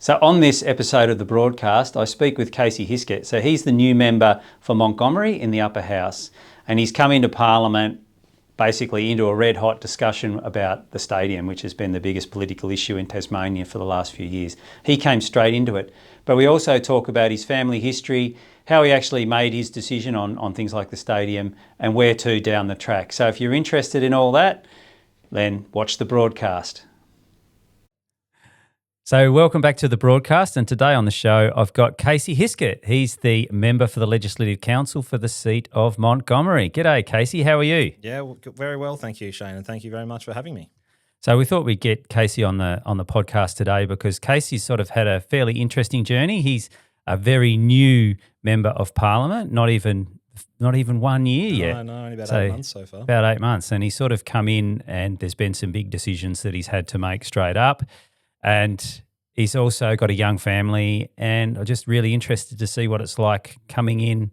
So on this episode of the broadcast, I speak with Casey Hiscutt. So he's the new member for Montgomery in the upper house, and he's come into Parliament basically into a red hot discussion about the stadium, which has been the biggest political issue in Tasmania for the last few years. He came straight into it. But we also talk about his family history, how he actually made his decision on things like the stadium, and where to down the track. So if you're interested in all that, then watch the broadcast. So welcome back to the broadcast, and today on the show I've got Casey Hiscutt. He's the member for the Legislative Council for the seat of Montgomery. G'day, Casey. How are you? Yeah, very well, thank you, Shane, and thank you very much for having me. So we thought we'd get Casey on the podcast today because Casey's sort of had a fairly interesting journey. He's a very new member of Parliament, not even 1 year yet. No, only about 8 months so far. About 8 months, and he's sort of come in, and there's been some big decisions that he's had to make straight up. And he's also got a young family, and I'm just really interested to see what it's like coming in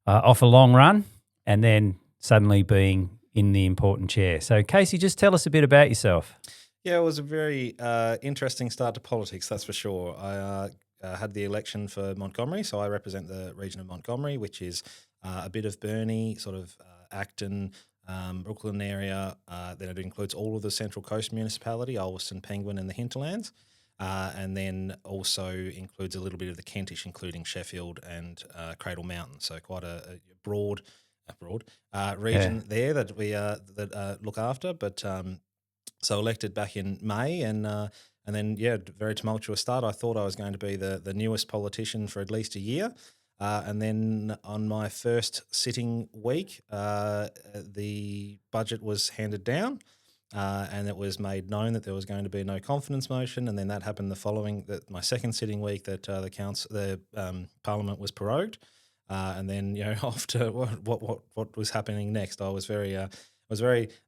off a long run and then suddenly being in the important chair. So, Casey, just tell us a bit about yourself. Yeah, it was a very interesting start to politics, that's for sure. I had the election for Montgomery, so I represent the region of Montgomery, which is a bit of Burnie, sort of Acton, Brooklyn area. Then it includes all of the Central Coast municipality, Ulverston, Penguin and the Hinterlands. And then also includes a little bit of the Kentish, including Sheffield and Cradle Mountain. So quite a broad region there that we look after. But so elected back in May, and then very tumultuous start. I thought I was going to be the newest politician for at least a year. And then on my first sitting week, the budget was handed down, and it was made known that there was going to be no confidence motion. And then that happened my second sitting week, that the Parliament was prorogued. And then after what was happening next, I was very.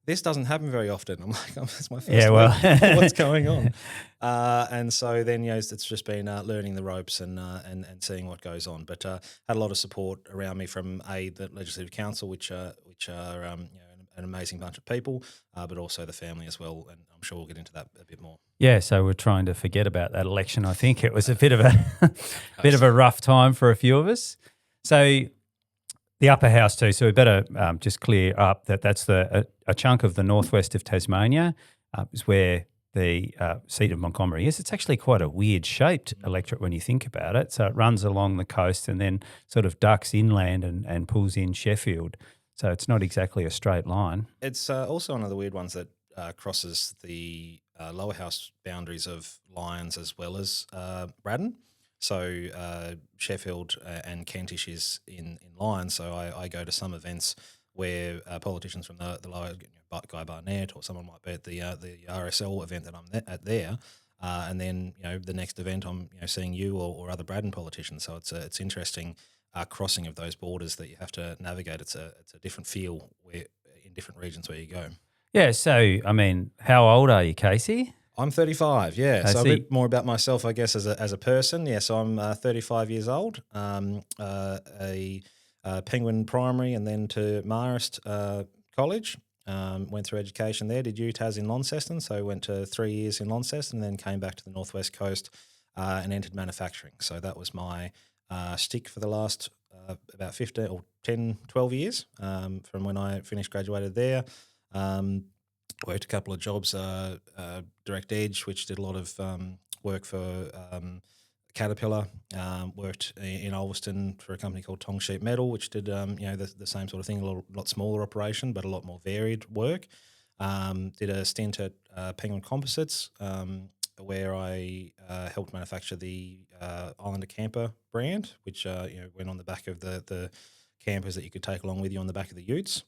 This doesn't happen very often. I'm like, it's my first week. What's going on? And so then, it's just been learning the ropes and seeing what goes on. But had a lot of support around me from the Legislative Council, which are an amazing bunch of people, but also the family as well. And I'm sure we'll get into that a bit more. Yeah, so we're trying to forget about that election. I think it was a bit of a rough time for a few of us. So. The upper house too, so we better just clear up that that's a chunk of the northwest of Tasmania is where the seat of Montgomery is. It's actually quite a weird shaped electorate when you think about it. So it runs along the coast and then sort of ducks inland and pulls in Sheffield. So it's not exactly a straight line. It's also one of the weird ones that crosses the lower house boundaries of Lyons as well as Braddon. So Sheffield and Kentish is in Lyons, so I go to some events where politicians from the lower, Guy Barnett or someone might be at the RSL event that I'm at there, and then the next event I'm seeing you or other Braddon politicians. So it's interesting crossing of those borders that you have to navigate. It's a different feel in different regions where you go. Yeah. So I mean, how old are you, Casey? I'm 35, yeah. So a bit more about myself, I guess, as a person. Yeah, so I'm 35 years old, a Penguin Primary and then to Marist College. Went through education there, did UTAS in Launceston, so went to 3 years in Launceston and then came back to the Northwest Coast and entered manufacturing. So that was my stick for the last about 15 or 10, 12 years from when I graduated there. Worked a couple of jobs, Direct Edge, which did a lot of work for Caterpillar. Worked in Ulverston for a company called Tong Sheet Metal, which did the same sort of thing, a lot smaller operation, but a lot more varied work. Did a stint at Penguin Composites, where I helped manufacture the Islander Camper brand, which went on the back of the campers that you could take along with you on the back of the utes.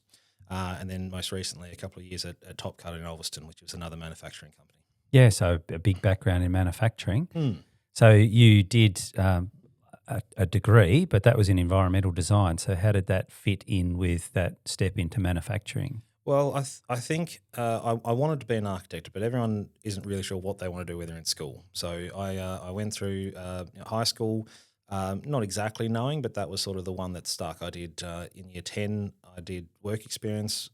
And then most recently, a couple of years at Top Cut in Ulverston, which was another manufacturing company. Yeah, so a big background in manufacturing. So you did a degree, but that was in environmental design. So how did that fit in with that step into manufacturing? Well, I think I wanted to be an architect, but everyone isn't really sure what they want to do when they're in school. So I went through high school, not exactly knowing, but that was sort of the one that stuck. I did in year 10, I did work experience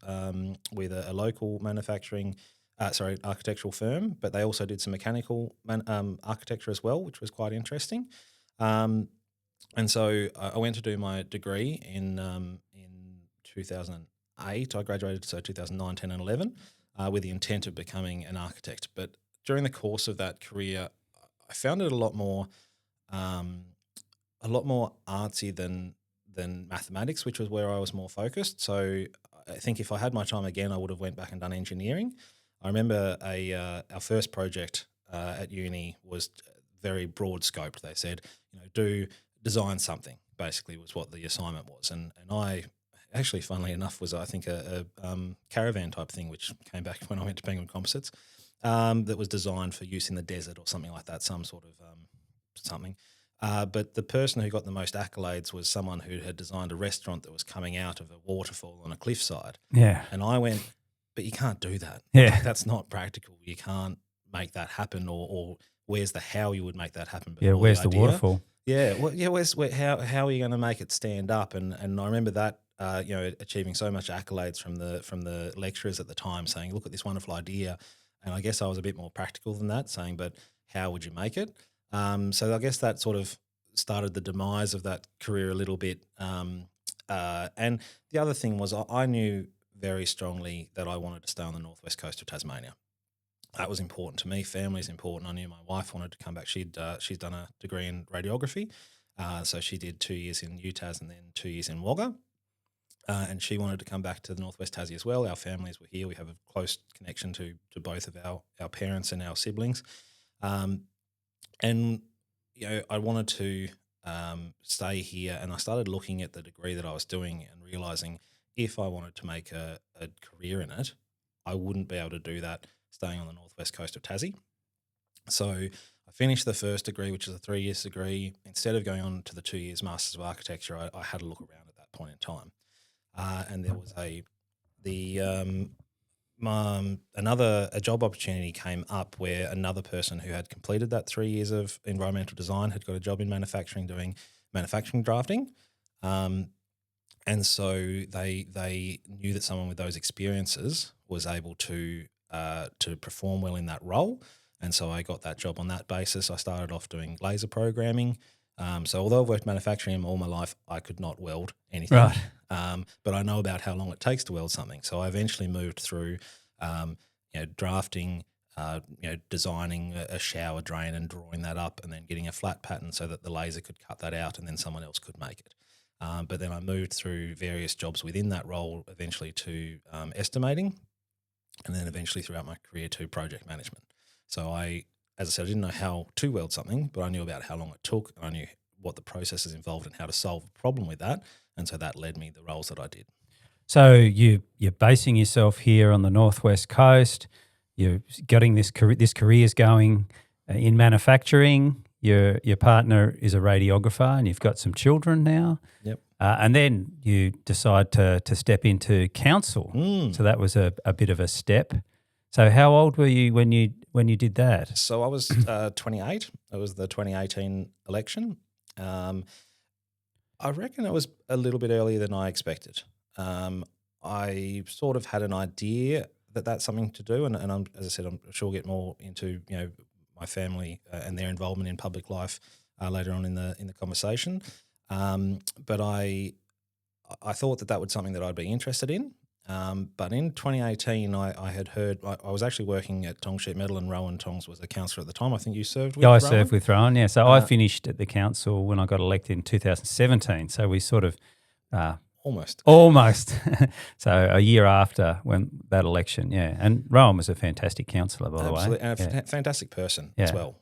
with a local manufacturing architectural firm, but they also did some mechanical architecture as well, which was quite interesting. And so I went to do my degree in 2008. I graduated, so 2009, 10 and 11, with the intent of becoming an architect. But during the course of that career, I found it a lot more artsy than mathematics, which was where I was more focused. So I think if I had my time again, I would have went back and done engineering. I remember our first project at uni was very broad scoped. They said, design something, basically, was what the assignment was. And I actually, funnily enough, was, I think, a caravan type thing, which came back when I went to Penguin Composites, that was designed for use in the desert or something like that, some sort of something. But the person who got the most accolades was someone who had designed a restaurant that was coming out of a waterfall on a cliffside. Yeah. And I went, but you can't do that. Yeah. That's not practical. You can't make that happen, or where's the how you would make that happen? Yeah, where's the waterfall? Yeah, well, yeah. How are you going to make it stand up? And I remember that achieving so much accolades from the lecturers at the time, saying, "Look at this wonderful idea." And I guess I was a bit more practical than that, saying, "But how would you make it?" So I guess that sort of started the demise of that career a little bit. And the other thing was I knew very strongly that I wanted to stay on the northwest coast of Tasmania. That was important to me. Family's important. I knew my wife wanted to come back. She's done a degree in radiography, so she did 2 years in UTAS and then 2 years in Wagga, and she wanted to come back to the northwest Tassie as well. Our families were here. We have a close connection to both of our parents and our siblings, and I wanted to stay here, and I started looking at the degree that I was doing and realising if I wanted to make a career in it, I wouldn't be able to do that staying on the northwest coast of Tassie. So I finished the first degree, which is a 3 years degree. Instead of going on to the 2 years Masters of Architecture, I had a look around at that point in time. And there was a job opportunity came up where another person who had completed that 3 years of environmental design had got a job in manufacturing doing manufacturing drafting. And so they knew that someone with those experiences was able to perform well in that role. And so I got that job on that basis. I started off doing laser programming. So although I've worked manufacturing all my life, I could not weld anything. Right. But I know about how long it takes to weld something. So I eventually moved through drafting, designing a shower drain and drawing that up and then getting a flat pattern so that the laser could cut that out and then someone else could make it. But then I moved through various jobs within that role, eventually to estimating, and then eventually throughout my career to project management. So as I said, I didn't know how to weld something, but I knew about how long it took, and I knew what the processes involved and how to solve a problem with that. And so that led me the roles that I did. So you're basing yourself here on the northwest coast. You're getting this career's going in manufacturing. Your partner is a radiographer, and you've got some children now. Yep. And then you decide to step into council. So that was a bit of a step. So how old were you when you did that? So I was 28. It was the 2018 election. I reckon it was a little bit earlier than I expected. I sort of had an idea that that's something to do, and as I said, I'm sure we'll get more into my family and their involvement in public life later on in the conversation. But I thought that was something that I'd be interested in. But in 2018, I had heard I was actually working at Tongs Sheet Metal, and Rowan Tongs was a councillor at the time. I think you served with. Yeah, I Rowan? served with Rowan. Yeah, so I finished at the council when I got elected in 2017. So we sort of almost. So a year after when that election, yeah. And Rowan was a fantastic councillor, by the way. Absolutely, and a fantastic person as well.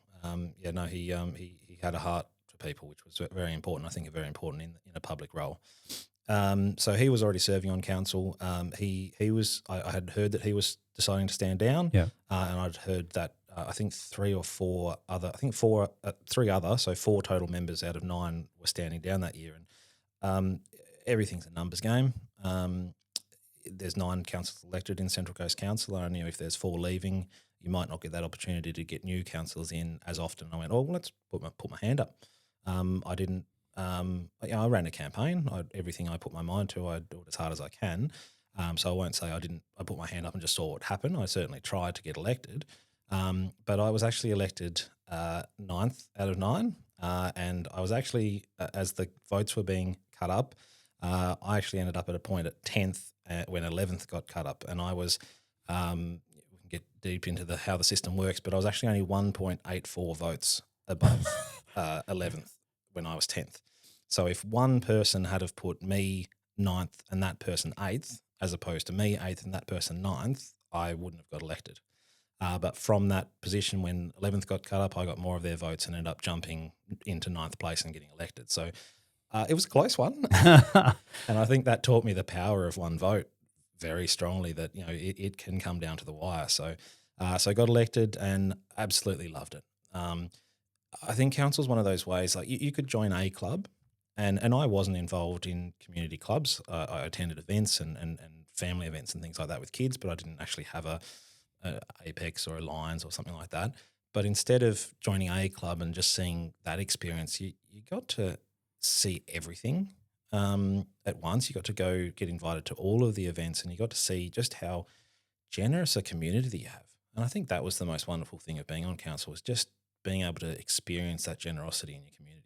He had a heart for people, which was very important. I think very important in a public role. So he was already serving on council. I had heard that he was deciding to stand down. Yeah. And I'd heard that I think three other, so 4 total members out of 9 were standing down that year. And everything's a numbers game. There's 9 councillors elected in Central Coast Council. I knew if there's 4 leaving, you might not get that opportunity to get new councillors in as often. I went, let's put my hand up. I didn't. I ran a campaign. Everything I put my mind to, I do it as hard as I can. So I won't say I put my hand up and just saw what happened. I certainly tried to get elected. But I was actually elected 9th out of 9. And I was actually, as the votes were being cut up, I actually ended up at a point at 10th when 11th got cut up. And I was, we can get deep into how the system works, but I was actually only 1.84 votes above 11th when I was 10th. So if one person had have put me 9th and that person 8th, as opposed to me 8th and that person 9th, I wouldn't have got elected. But from that position when 11th got cut up, I got more of their votes and ended up jumping into 9th place and getting elected. So it was a close one. And I think that taught me the power of one vote very strongly, that, it can come down to the wire. So I got elected and absolutely loved it. I think council is one of those ways, like you could join a club, and I wasn't involved in community clubs. I attended events and family events and things like that with kids, but I didn't actually have a Apex or a Lions or something like that. But instead of joining a club and just seeing that experience, you got to see everything at once. You got to go get invited to all of the events, and you got to see just how generous a community that you have. And I think that was the most wonderful thing of being on council, was just being able to experience that generosity in your community.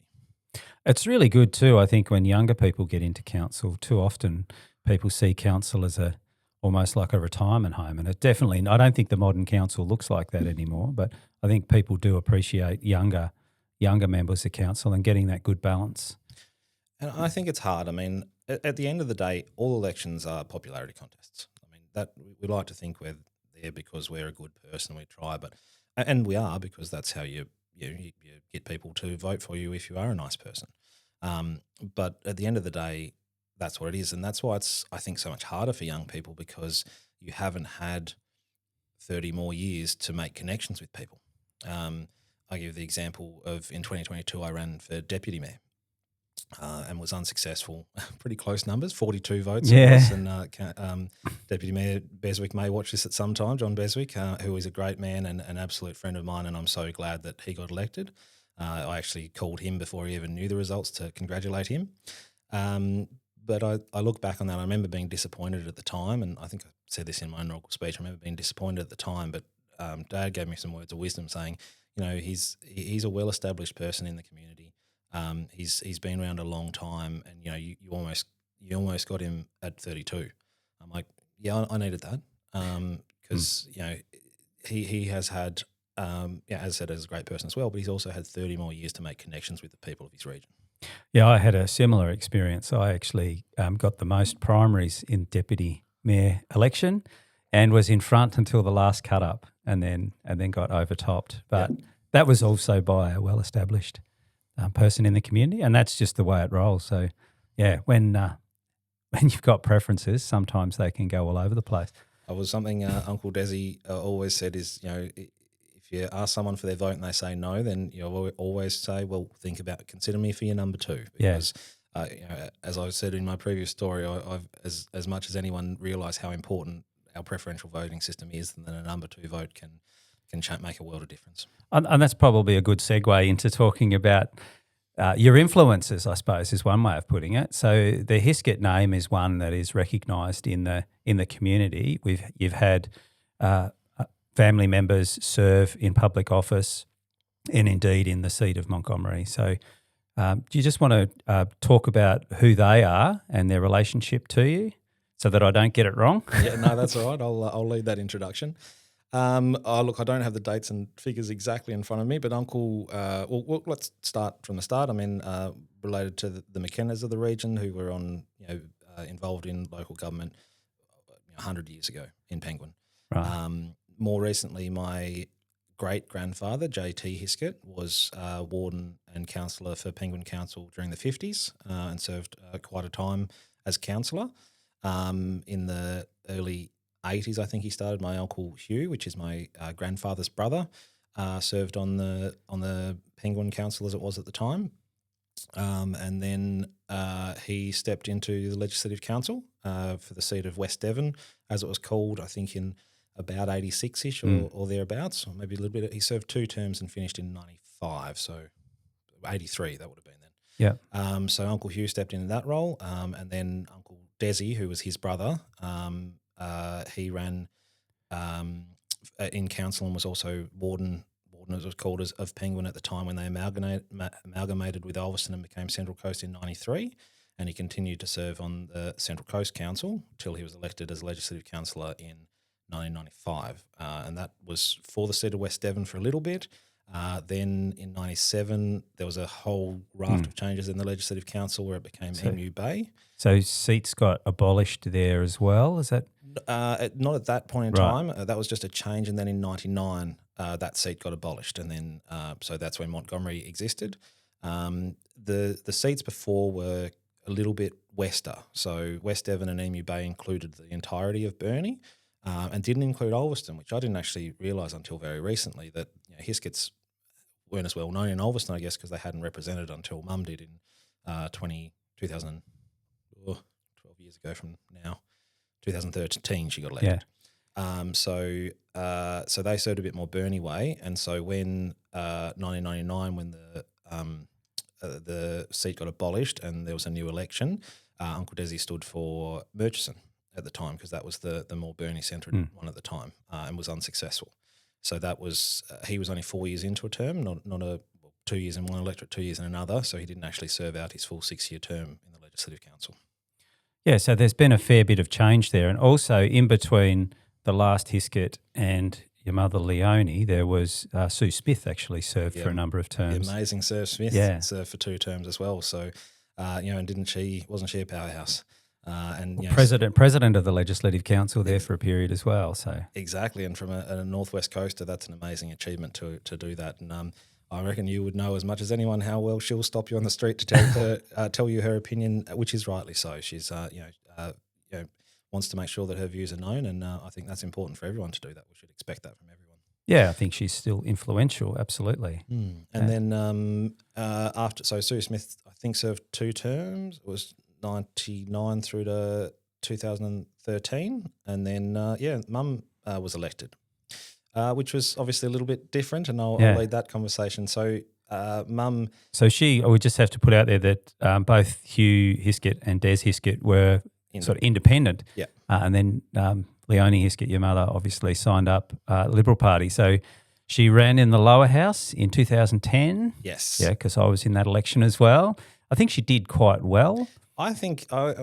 It's really good too, I think, when younger people get into council. Too often people see council as almost like a retirement home, and I don't think the modern council looks like that anymore, but I think people do appreciate younger members of council and getting that good balance. And I think it's hard. I mean, at the end of the day, all elections are popularity contests. I mean, that we like to think we're there because we're a good person, we try, and we are, because that's how you get people to vote for you if you are a nice person. But at the end of the day, that's what it is. And that's why it's, I think, so much harder for young people, because you haven't had 30 more years to make connections with people. I give the example of, in 2022, I ran for deputy mayor and was unsuccessful. Pretty close numbers, 42 votes. Yeah. It was, and Deputy Mayor Beswick may watch this at some time, John Beswick, who is a great man and an absolute friend of mine, and I'm so glad that he got elected. I actually called him before he even knew the results to congratulate him. But I look back on that, I remember being disappointed at the time, and I think I said this in my inaugural speech, I remember being disappointed at the time, but Dad gave me some words of wisdom saying, he's a well-established person in the community. He's been around a long time, and you almost got him at 32. I'm like, yeah, I needed that, because he has had, as I said, as a great person as well, but he's also had 30 more years to make connections with the people of his region. Yeah, I had a similar experience. I actually got the most primaries in deputy mayor election, and was in front until the last cut up, and then got overtopped. But that was also by a well-established person in the community, and that's just the way it rolls. So, yeah, when you've got preferences, sometimes they can go all over the place. It was something Uncle Desi always said is, if you ask someone for their vote and they say no, then you always say, well, consider me for your number 2. Because, as I said in my previous story, I've as much as anyone realise how important our preferential voting system is, and then a number 2 vote can make a world of difference. And that's probably a good segue into talking about your influences, I suppose, is one way of putting it. So the Hiscutt name is one that is recognised in the community. You've had family members serve in public office, and indeed in the seat of Montgomery. So do you just want to talk about who they are and their relationship to you, so that I don't get it wrong? Yeah, no, that's all right. I'll lead that introduction. Look, I don't have the dates and figures exactly in front of me, but Uncle, let's start from the start. I mean, related to the McKennas of the region, who were involved in local government 100 years ago in Penguin. Right. More recently, my great-grandfather, J.T. Hiscutt, was warden and councillor for Penguin Council during the 50s and served quite a time as councillor. In the early 80s, I think he started. My uncle Hugh, which is my grandfather's brother, served on the Penguin Council as it was at the time, and then he stepped into the Legislative Council for the seat of West Devon, as it was called, I think in about 86-ish or thereabouts, or maybe a little bit. He served 2 terms and finished in 95, so 83 that would have been then. Yeah. So Uncle Hugh stepped into that role, and then Uncle Desi, who was his brother, he ran in council and was also warden as it was called, of Penguin at the time when they amalgamated with Ulverston and became Central Coast in 93. And he continued to serve on the Central Coast Council till he was elected as Legislative Councillor in 1995. And that was for the seat of West Devon for a little bit. Then in 97, there was a whole raft of changes in the Legislative Council where it became Emu Bay. So seats got abolished there as well, is that? Not at that point in time. That was just a change. And then in 99, that seat got abolished. And then so that's when Montgomery existed. The seats before were a little bit wester. So West Devon and Emu Bay included the entirety of Burnie and didn't include Ulverston, which I didn't actually realise until very recently that Hiscutts weren't as well known in Ulverston, I guess, because they hadn't represented until Mum did in 2000, 12 years ago from now. 2013 she got elected. Yeah. So they served a bit more Burnie way, and so when 1999 when the seat got abolished and there was a new election, Uncle Desi stood for Murchison at the time because that was the more Burnie-centred one at the time and was unsuccessful. So that was he was only 4 years into a term, not 2 years in one electorate, 2 years in another, so he didn't actually serve out his full 6-year term in the Legislative Council. Yeah, so there's been a fair bit of change there. And also in between the last Hiscutt and your mother Leoni, there was Sue Smith actually served for a number of terms. The amazing Sue Smith served for 2 terms as well. So, and wasn't she a powerhouse? President of the Legislative Council there for a period as well. So exactly, and from a northwest coaster, that's an amazing achievement to do that. And I reckon you would know as much as anyone how well she'll stop you on the street to tell you her opinion, which is rightly so. She's wants to make sure that her views are known, and I think that's important for everyone to do that. We should expect that from everyone. Yeah, I think she's still influential, absolutely. And then after, so Sue Smith, I think, served 2 terms. It was 99 through to 2013, and then Mum was elected. Which was obviously a little bit different, and I'll lead that conversation. So, Mum... So I would just have to put out there that both Hugh Hiscutt and Des Hiscutt were sort of independent. Yeah. And then Leoni Hiscutt, your mother, obviously signed up Liberal Party. So she ran in the lower house in 2010. Yes. Yeah, because I was in that election as well. I think she did quite well. I think I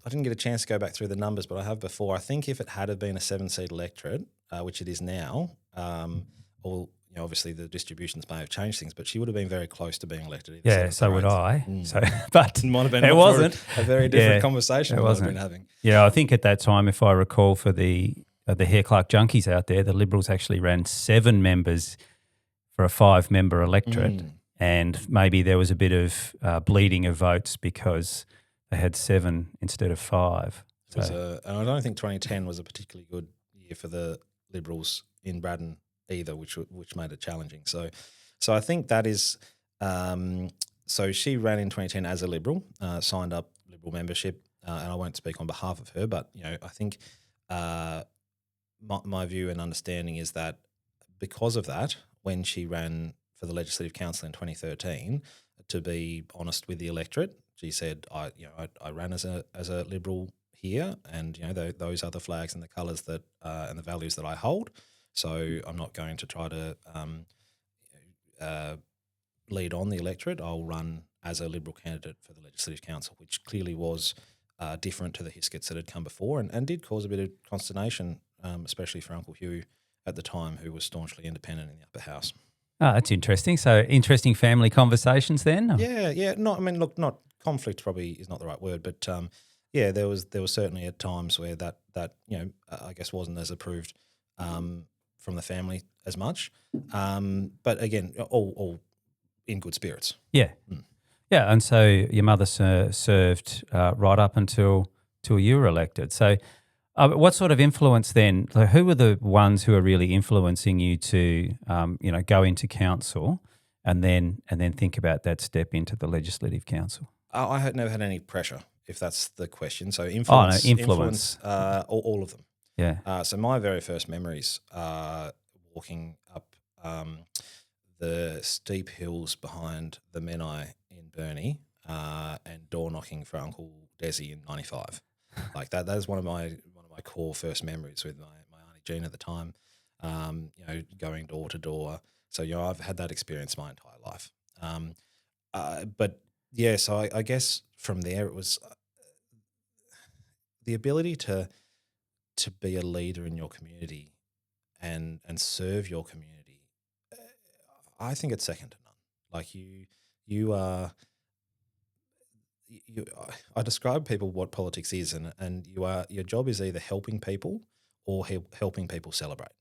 didn't get a chance to go back through the numbers, but I have before. I think if it had been a 7-seat electorate, which it is now, obviously the distributions may have changed things, but she would have been very close to being elected. Yeah, so would I. So, but might have been it wasn't a very different conversation. It wasn't. Been having. Yeah, I think at that time, if I recall, for the Hare Clark junkies out there, the Liberals actually ran 7 members for a 5-member electorate, and maybe there was a bit of bleeding of votes because they had 7 instead of 5. And I don't think 2010 was a particularly good year for the Liberals in Braddon either, which made it challenging. So I think that is. So she ran in 2010 as a Liberal, signed up Liberal membership, and I won't speak on behalf of her, but I think my view and understanding is that because of that, when she ran for the Legislative Council in 2013, to be honest with the electorate, she said, I ran as a Liberal here, and those are the flags and the colours that and the values that I hold. So I'm not going to try to lead on the electorate. I'll run as a Liberal candidate for the Legislative Council, which clearly was different to the Hiscutts that had come before, and did cause a bit of consternation, especially for Uncle Hugh at the time, who was staunchly independent in the upper house. Oh, that's interesting. So interesting family conversations then? Yeah. Not conflict probably is not the right word, but there was certainly at times where that I guess wasn't as approved from the family as much. But again, all in good spirits. Yeah. Yeah, and so your mother served right up until you were elected. So what sort of influence then? So who were the ones who are really influencing you to go into council and then think about that step into the Legislative Council? I had never had any pressure, if that's the question. So influence. All of them. Yeah. So my very first memories walking up the steep hills behind the Menai in Burnie and door knocking for Uncle Desi in 95. Like that is one of my core first memories with my auntie Jean at the time. Going door to door. So I've had that experience my entire life. But yeah, so I guess from there it was the ability to be a leader in your community and serve your community. I think it's second to none. Like you are. I describe people what politics is, and your job is either helping people or helping people celebrate.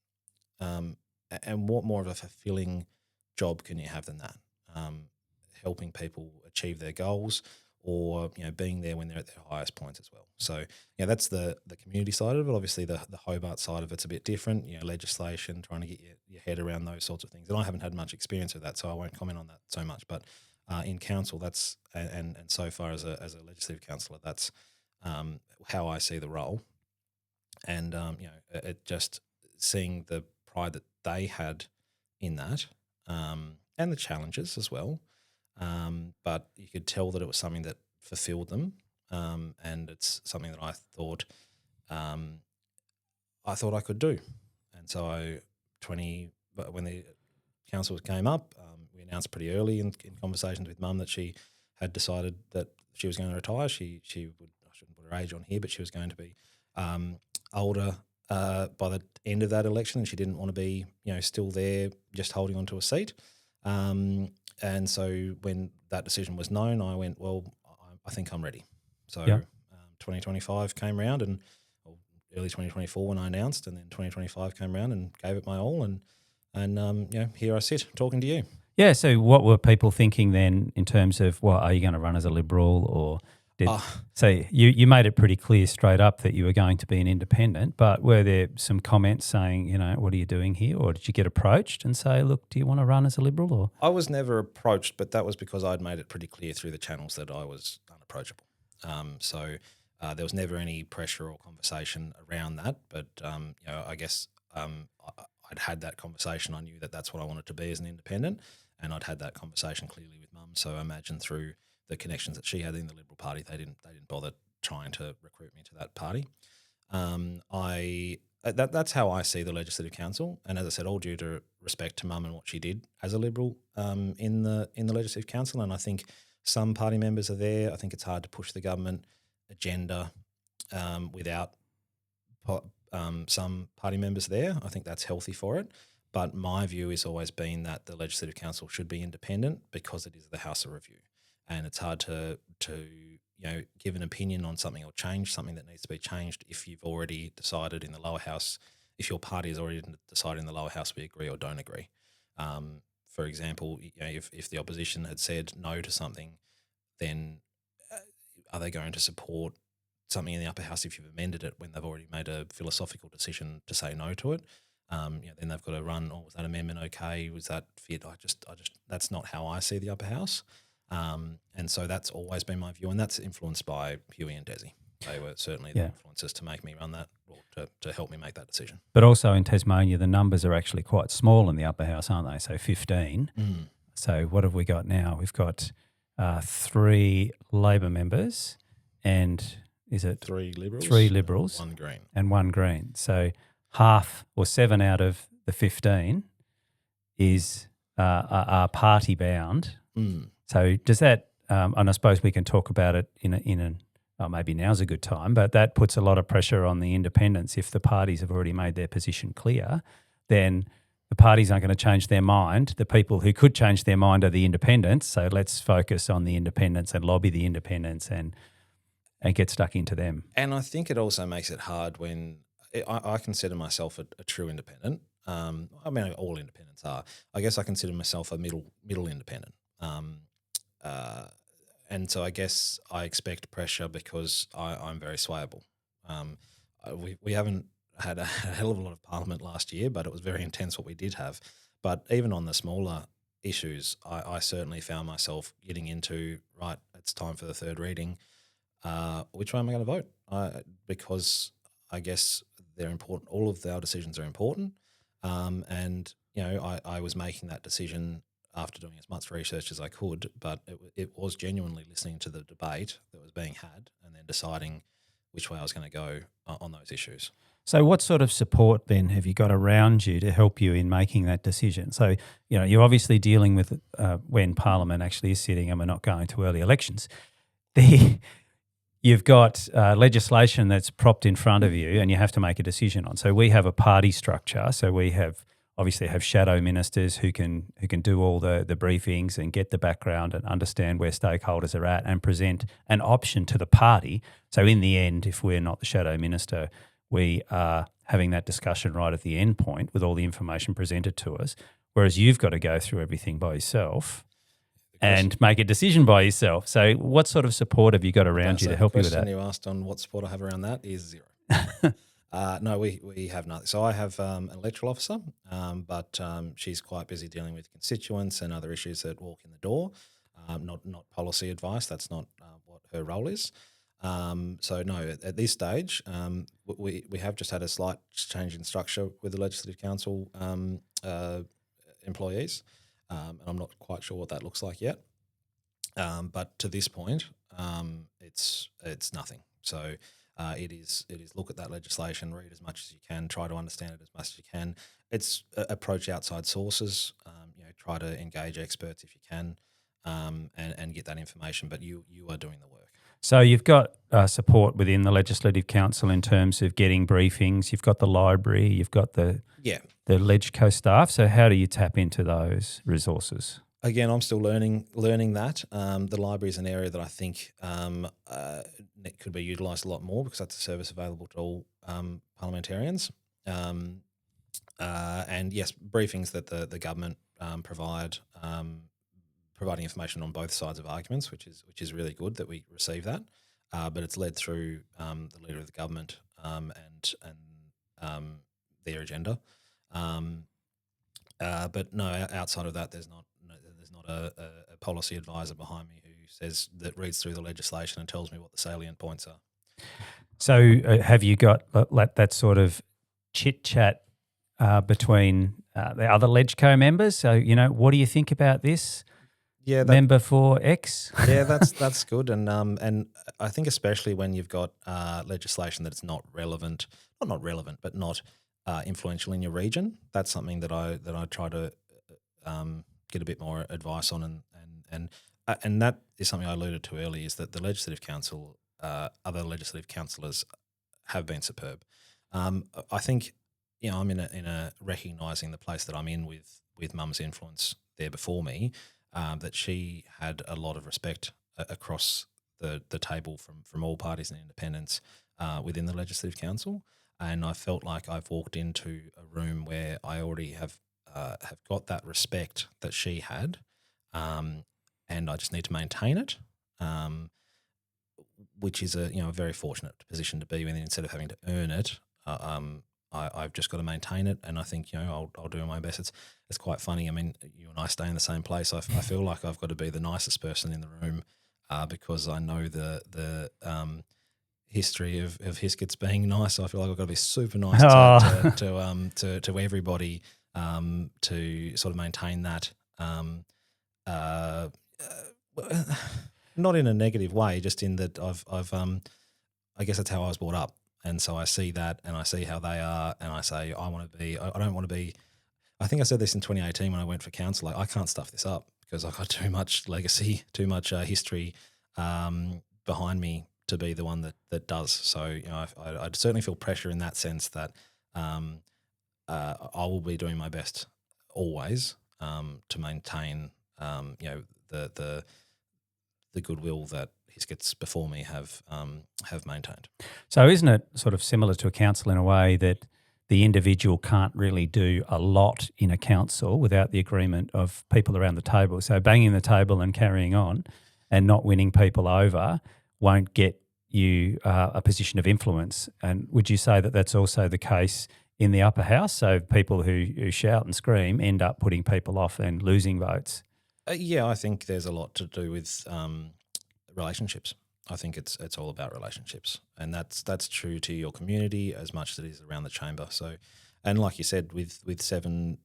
And what more of a fulfilling job can you have than that? Helping people achieve their goals, or being there when they're at their highest points as well. So that's the community side of it. Obviously, the Hobart side of it's a bit different. Legislation, trying to get your head around those sorts of things. And I haven't had much experience with that, so I won't comment on that so much. But in council, that's and so far as a legislative councillor, that's how I see the role. And it just seeing the pride that they had in that, and the challenges as well. But you could tell that it was something that fulfilled them, and it's something that I thought I could do. And so but when the council came up, we announced pretty early in conversations with Mum that she had decided that she was going to retire. She would, I shouldn't put her age on here, but she was going to be older by the end of that election, and she didn't want to be still there just holding on to a seat. And so when that decision was known, I went, well, I think I'm ready. So 2025 came around, and early 2024 when I announced, and then 2025 came around and gave it my all, and here I sit talking to you. Yeah, so what were people thinking then in terms of, well, are you going to run as a Liberal, or so you made it pretty clear straight up that you were going to be an independent, but were there some comments saying, what are you doing here? Or did you get approached and say, look, do you want to run as a Liberal? Or I was never approached, but that was because I'd made it pretty clear through the channels that I was unapproachable. So there was never any pressure or conversation around that. But, I guess I'd had that conversation. I knew that that's what I wanted to be as an independent, and I'd had that conversation clearly with Mum. So I imagine through the connections that she had in the Liberal Party, they didn't bother trying to recruit me to that party. That's how I see the Legislative Council, and as I said, all due to respect to Mum and what she did as a Liberal in the Legislative Council. And I think some party members are there. I think it's hard to push the government agenda without some party members there. I think that's healthy for it. But my view has always been that the Legislative Council should be independent because it is the House of Review, and it's hard to give an opinion on something or change something that needs to be changed if you've already decided in the lower house, if your party has already decided in the lower house we agree or don't agree. For example, if the opposition had said no to something, then are they going to support something in the upper house if you've amended it when they've already made a philosophical decision to say no to it? Then they've got to run, was that amendment okay? Was that fit? I just that's not how I see the upper house. And so that's always been my view, and that's influenced by Hugh and Desi. They were certainly the influences to make me run that, or to help me make that decision. But also in Tasmania, the numbers are actually quite small in the upper house, aren't they? So 15. So what have we got now? We've got 3 Labor members, and is it 3 Liberals? 3 Liberals. 1 Green. And 1 Green. So half or 7 out of the 15 are party bound. So does that, and I suppose we can talk about it maybe now's a good time, but that puts a lot of pressure on the independents. If the parties have already made their position clear, then the parties aren't going to change their mind. The people who could change their mind are the independents. So let's focus on the independents and lobby the independents and get stuck into them. And I think it also makes it hard when I consider myself a true independent. I mean, all independents are. I guess I consider myself a middle independent. And so I guess I expect pressure because I'm very swayable. We haven't had a hell of a lot of Parliament last year, but it was very intense what we did have. But even on the smaller issues, I certainly found myself getting into, right, it's time for the third reading. Which way am I going to vote? Because I guess they're important. All of our decisions are important. And, I was making that decision after doing as much research as I could, but it was genuinely listening to the debate that was being had and then deciding which way I was going to go on those issues. So what sort of support then have you got around you to help you in making that decision? So, you're obviously dealing with when Parliament actually is sitting and we're not going to early elections. You've got legislation that's propped in front of you and you have to make a decision on. So we have a party structure. So we obviously have shadow ministers who can do all the briefings and get the background and understand where stakeholders are at and present an option to the party. So in the end, if we're not the shadow minister, we are having that discussion right at the end point with all the information presented to us, whereas you've got to go through everything by yourself and make a decision by yourself. So what sort of support have you got around you to help you with that? The question you asked on what support I have around that is zero. No, we have nothing. So I have an electoral officer, but she's quite busy dealing with constituents and other issues that walk in the door, not policy advice. That's not what her role is. So no, at this stage, we have just had a slight change in structure with the Legislative Council employees, and I'm not quite sure what that looks like yet. But to this point, it's nothing. So it is look at that legislation, read as much as you can, try to understand it as much as you can. It's approach outside sources, try to engage experts if you can, and get that information. But you are doing the work. So you've got support within the Legislative Council in terms of getting briefings. You've got the library. You've got the LegCo staff. So how do you tap into those resources? Again, I'm still learning that. The library is an area that I think could be utilised a lot more because that's a service available to all parliamentarians. And yes, briefings that the government provide. Providing information on both sides of arguments, which is really good that we receive that, but it's led through the leader of the government and their agenda. But no, outside of that, there's not a policy advisor behind me who says that reads through the legislation and tells me what the salient points are. So have you got that sort of chit chat between the other LegCo members? So what do you think about this? Yeah, member for X. Yeah, that's good, and I think especially when you've got legislation that's not relevant, but not influential in your region. That's something that I try to get a bit more advice on, and that is something I alluded to earlier. Is that the Legislative Council, other legislative councillors have been superb. I think I'm in a recognising the place that I'm in with Mum's influence there before me. That she had a lot of respect across the table from all parties and independents within the Legislative Council, and I felt like I've walked into a room where I already have got that respect that she had, and I just need to maintain it, which is a very fortunate position to be in. Instead of having to earn it, I've just got to maintain it, and I think I'll do my best. It's quite funny. I mean, you and I stay in the same place. I feel like I've got to be the nicest person in the room because I know the history of Hiscutt's being nice. I feel like I've got to be super nice to everybody to sort of maintain that. Not in a negative way, just in that I've I guess that's how I was brought up. And so I see that and I see how they are and I say, I don't want to be, I think I said this in 2018 when I went for council, like I can't stuff this up because I've got too much legacy, too much history behind me to be the one that does. So, I certainly feel pressure in that sense that I will be doing my best always to maintain, the goodwill that Hiscutt's before me have maintained. So isn't it sort of similar to a council in a way that the individual can't really do a lot in a council without the agreement of people around the table? So banging the table and carrying on and not winning people over won't get you a position of influence. And would you say that that's also the case in the upper house? So people who shout and scream end up putting people off and losing votes? Yeah, I think there's a lot to do with relationships. I think it's all about relationships, and that's true to your community as much as it is around the chamber. So, and like you said, with 7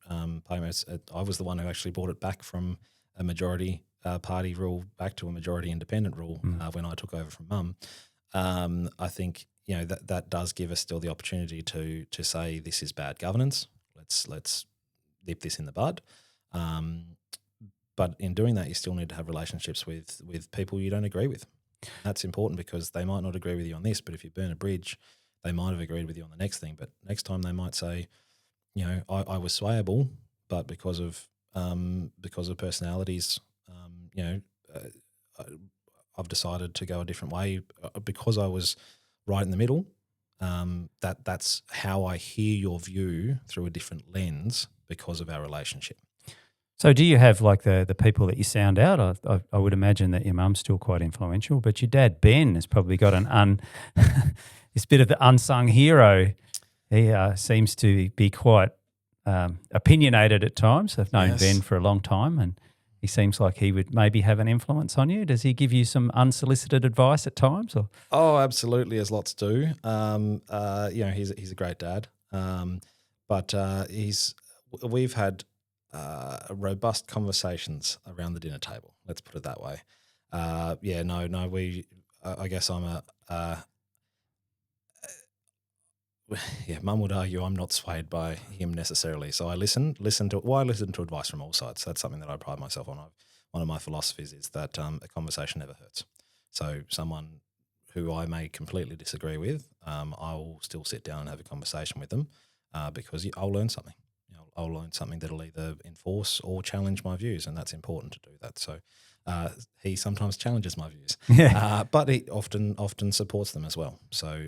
playmates, I was the one who actually brought it back from a majority party rule back to a majority independent rule when I took over from Mum. I think that does give us still the opportunity to say this is bad governance. Let's nip this in the bud. But in doing that, you still need to have relationships with people you don't agree with. That's important because they might not agree with you on this, but if you burn a bridge, they might have agreed with you on the next thing. But next time they might say, I was swayable, but because of personalities, I've decided to go a different way because I was right in the middle. That's how I hear your view through a different lens because of our relationship. So do you have like the people that you sound out? I would imagine that your mum's still quite influential, but your dad, Ben, has probably got this bit of the unsung hero. He seems to be quite opinionated at times. I've known Ben for a long time, and he seems like he would maybe have an influence on you. Does he give you some unsolicited advice at times? Or? Oh, absolutely, as lots do. He's a great dad, but we've had robust conversations around the dinner table. Let's put it that way. I guess I'm Mum would argue I'm not swayed by him necessarily. So I listen to advice from all sides. That's something that I pride myself on. One of my philosophies is that a conversation never hurts. So someone who I may completely disagree with, I'll still sit down and have a conversation with them because I'll learn something. I'll learn something that'll either enforce or challenge my views, and that's important to do that. So he sometimes challenges my views, but he often supports them as well. So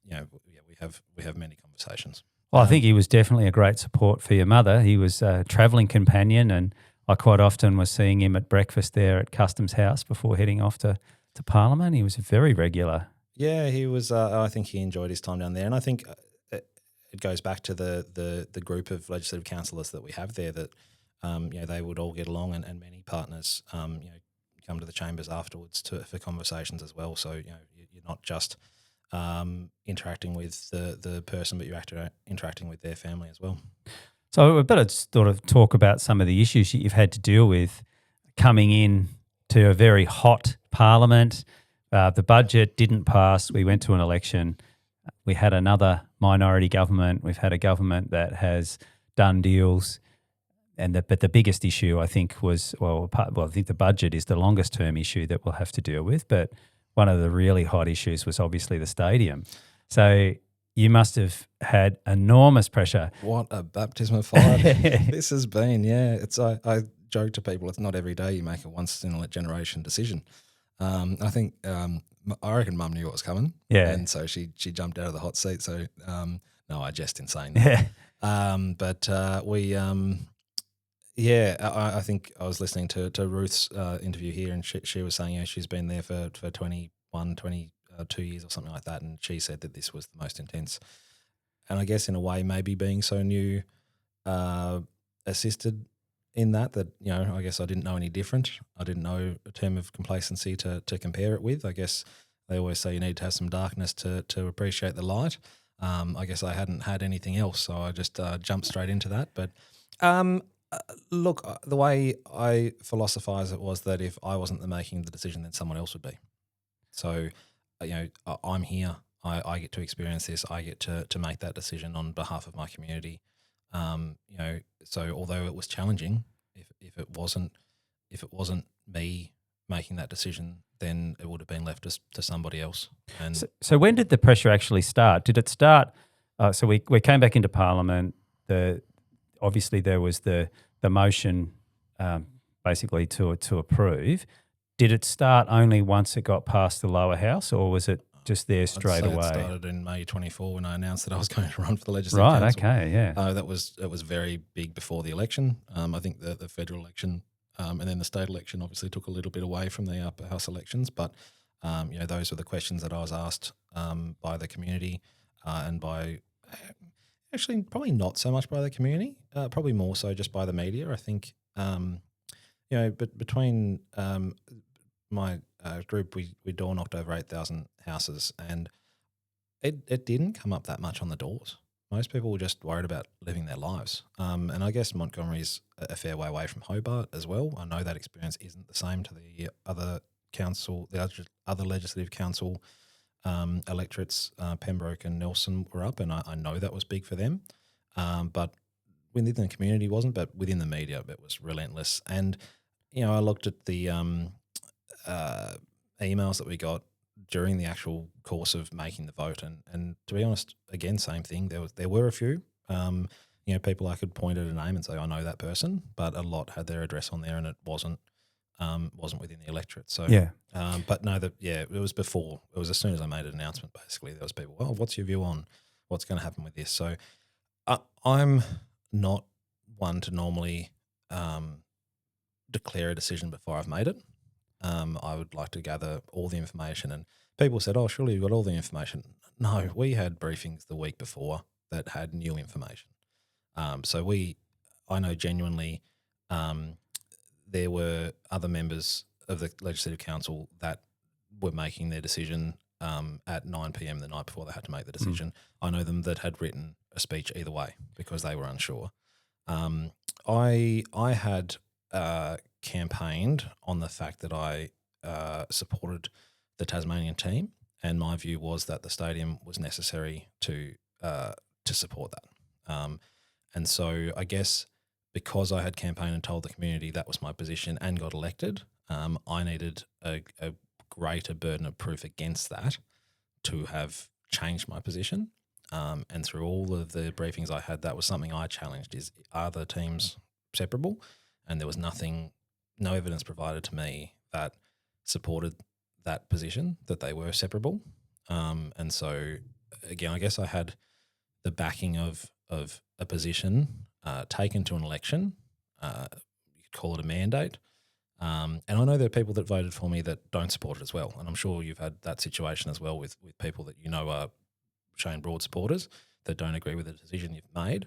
we have many conversations. Well, I think he was definitely a great support for your mother. He was a travelling companion, and I quite often was seeing him at breakfast there at Customs House before heading off to Parliament. He was very regular. Yeah, he was. I think he enjoyed his time down there, and I think it goes back to the group of legislative councillors that we have there that they would all get along, and many partners come to the chambers afterwards for conversations as well. So you're not just interacting with the person, but you're interacting with their family as well. So we better sort of talk about some of the issues that you've had to deal with coming in to a very hot parliament. The budget didn't pass. We went to an election. We had another minority government. We've had a government that has done deals. But the biggest issue, I think, was, I think the budget is the longest term issue that we'll have to deal with. But one of the really hot issues was obviously the stadium. So you must have had enormous pressure. What a baptism of fire this has been. Yeah, it's I joke to people, it's not every day you make a once in a generation decision. I think I reckon Mum knew what was coming. Yeah, and so she jumped out of the hot seat. So no, I jest in saying that. I think I was listening to Ruth's interview here, and she was saying she's been there for 22 years or something like that, and she said that this was the most intense. And I guess in a way, maybe being so new assisted in that I guess I didn't know any different. I didn't know a term of complacency to compare it with. I guess they always say you need to have some darkness to appreciate the light. I guess I hadn't had anything else, so I just jumped straight into that. But look, the way I philosophize it was that if I wasn't making the decision, then someone else would be. So, I'm here. I get to experience this. I get to make that decision on behalf of my community. So although it was challenging, if it wasn't me making that decision, then it would have been left to somebody else. And so when did the pressure actually start? Did it start? So we came back into Parliament. Obviously there was the motion basically to approve. Did it start only once it got past the lower house, or was it just there straight away? It started in May 24 when I announced that I was going to run for the Legislative Council. Right, okay, yeah. It was very big before the election. I think the federal election and then the state election obviously took a little bit away from the upper house elections, but those were the questions that I was asked by the community and by actually probably not so much by the community, probably more so just by the media. I think but between my group, we door knocked over 8,000 houses, and it didn't come up that much on the doors. Most people were just worried about living their lives. And I guess Montgomery is a fair way away from Hobart as well. I know that experience isn't the same to the other council, the other legislative council electorates, Pembroke and Nelson were up, and I know that was big for them. But within the community wasn't, but within the media it was relentless. And, I looked at the emails that we got during the actual course of making the vote, and to be honest, again, same thing. There were a few, people I could point at a name and say, I know that person, but a lot had their address on there and it wasn't within the electorate. So, Yeah. But no, it was before. It was as soon as I made an announcement, basically, there was people, well, what's your view on what's going to happen with this? So I'm not one to normally declare a decision before I've made it. I would like to gather all the information. And people said, oh, surely you've got all the information. No, we had briefings the week before that had new information. So I know genuinely there were other members of the Legislative Council that were making their decision at 9 p.m. the night before they had to make the decision. I know them that had written a speech either way because they were unsure. I had campaigned on the fact that I supported the Tasmanian team, and my view was that the stadium was necessary to support that. And so I guess because I had campaigned and told the community that was my position and got elected, I needed a greater burden of proof against that to have changed my position. And through all of the briefings I had, that was something I challenged: are the teams separable? And there was no evidence provided to me that supported that position, that they were separable. And so, again, I guess I had the backing of a position taken to an election. You could call it a mandate. And I know there are people that voted for me that don't support it as well. And I'm sure you've had that situation as well with people that are Shane Broad supporters that don't agree with the decision you've made.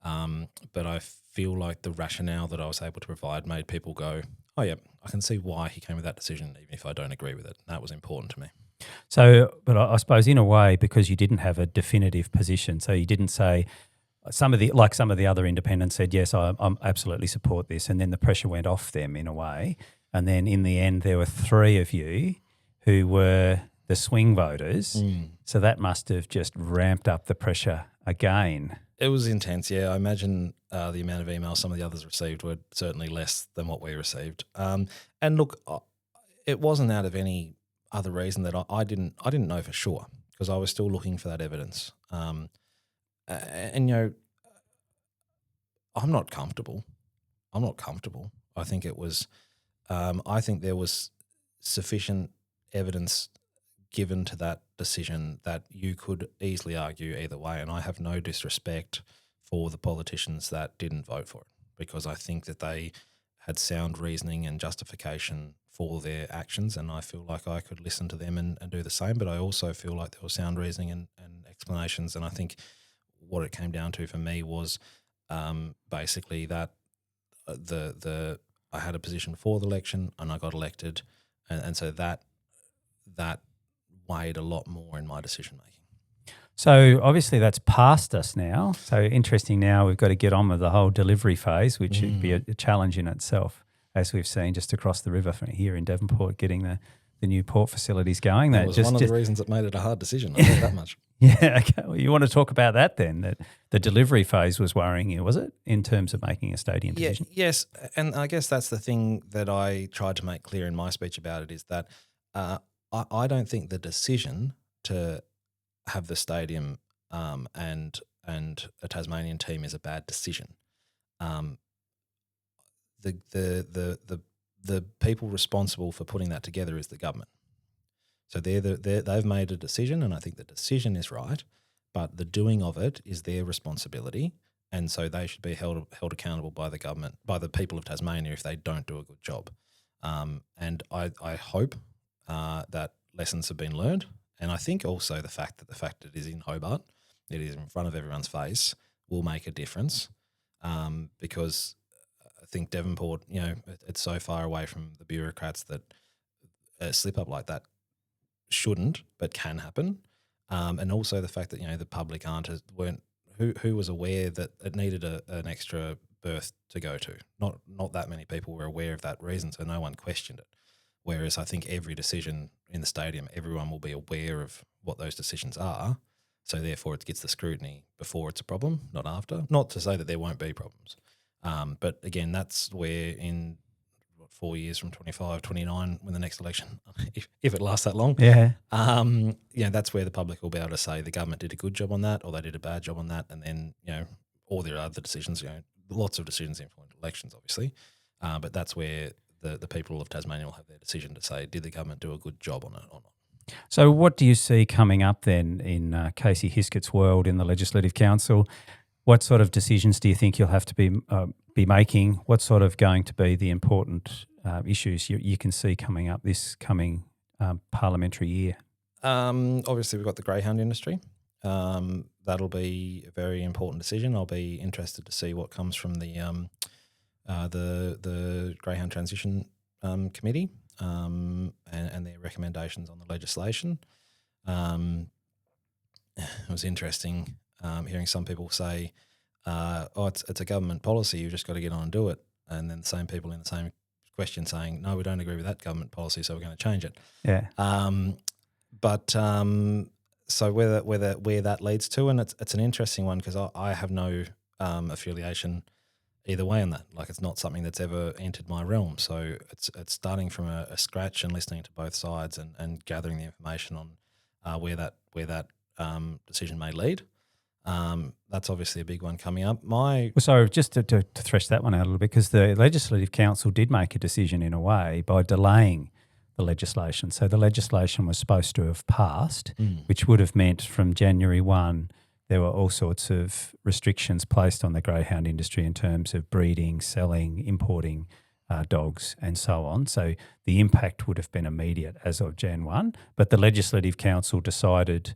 But I feel like the rationale that I was able to provide made people go, oh, yeah, I can see why he came with that decision, even if I don't agree with it. And that was important to me. So, but I suppose in a way, because you didn't have a definitive position, so you didn't say some of the other independents said, yes, I'm absolutely support this, and then the pressure went off them in a way. And then in the end, there were three of you who were the swing voters. So that must have just ramped up the pressure again. It was intense, yeah. I imagine the amount of emails some of the others received were certainly less than what we received. And look, it wasn't out of any other reason that I didn't know for sure, because I was still looking for that evidence. And I'm not comfortable. I think it was. I think there was sufficient evidence given to that decision that you could easily argue either way. And I have no disrespect for the politicians that didn't vote for it, because I think that they had sound reasoning and justification for their actions, and I feel like I could listen to them and do the same. But I also feel like there was sound reasoning and explanations, and I think what it came down to for me was basically that I had a position for the election and I got elected, and so that weighed a lot more in my decision making. So obviously that's past us now. So interesting, now we've got to get on with the whole delivery phase, which would be a challenge in itself, as we've seen just across the river from here in Devonport, getting the new port facilities going. That was one of the reasons it made it a hard decision. I know that much. Yeah, okay. Well, you want to talk about that then, that the delivery phase was worrying you, was it, in terms of making a stadium decision? Yes, and I guess that's the thing that I tried to make clear in my speech about it, is that I don't think the decision to have the stadium and a Tasmanian team is a bad decision. The people responsible for putting that together is the government. So they've made a decision, and I think the decision is right, but the doing of it is their responsibility, and so they should be held accountable by the government, by the people of Tasmania, if they don't do a good job. And I hope that lessons have been learned, and I think also the fact that it is in Hobart, it is in front of everyone's face, will make a difference, because I think Devonport, it's so far away from the bureaucrats that a slip up like that shouldn't, but can happen. And also the fact that, the public who was aware that it needed an extra berth to go to. Not that many people were aware of that reason, so no one questioned it. Whereas I think every decision in the stadium, everyone will be aware of what those decisions are. So therefore it gets the scrutiny before it's a problem, not after. Not to say that there won't be problems. But again, that's where in 4 years from 25, 29, when the next election, if it lasts that long, that's where the public will be able to say the government did a good job on that or they did a bad job on that. And then, all their other decisions, lots of decisions influence elections, obviously. But that's where the people of Tasmania will have their decision to say, did the government do a good job on it or not? So what do you see coming up then in Casey Hiscutt's world in the Legislative Council? What sort of decisions do you think you'll have to be making? What's sort of going to be the important issues you can see coming up this coming parliamentary year? Obviously, we've got the Greyhound Industry. That'll be a very important decision. I'll be interested to see what comes from the Greyhound Transition Committee and their recommendations on the legislation. It was interesting hearing some people say, it's a government policy, you've just got to get on and do it. And then the same people in the same question saying, no, we don't agree with that government policy, so we're going to change it. Yeah. So where that leads to, and it's an interesting one because I have no affiliation either way on that. Like, it's not something that's ever entered my realm. So it's starting from a scratch and listening to both sides and gathering the information on where that decision may lead. That's obviously a big one coming up. So just to thresh that one out a little bit, because the Legislative Council did make a decision in a way by delaying the legislation. So the legislation was supposed to have passed, which would have meant from January 1, there were all sorts of restrictions placed on the greyhound industry in terms of breeding, selling, importing dogs and so on. So the impact would have been immediate as of Jan 1, but the Legislative Council decided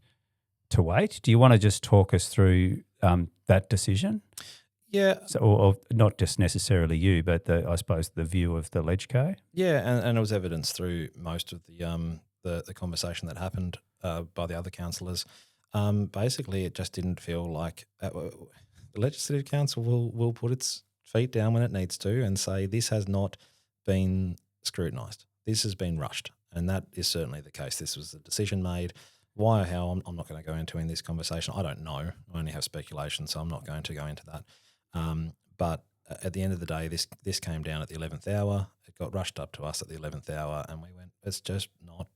to wait. Do you want to just talk us through that decision? Yeah. So, or not just necessarily you, but I suppose the view of the Legco? Yeah, and it was evidenced through most of the conversation that happened by the other councillors. Basically, it just didn't feel like the Legislative Council will put its feet down when it needs to and say this has not been scrutinised. This has been rushed, and that is certainly the case. This was a decision made. Why or how, I'm not going to go into in this conversation. I don't know. I only have speculation, so I'm not going to go into that. But at the end of the day, this came down at the 11th hour. It got rushed up to us at the 11th hour, and we went, it's just not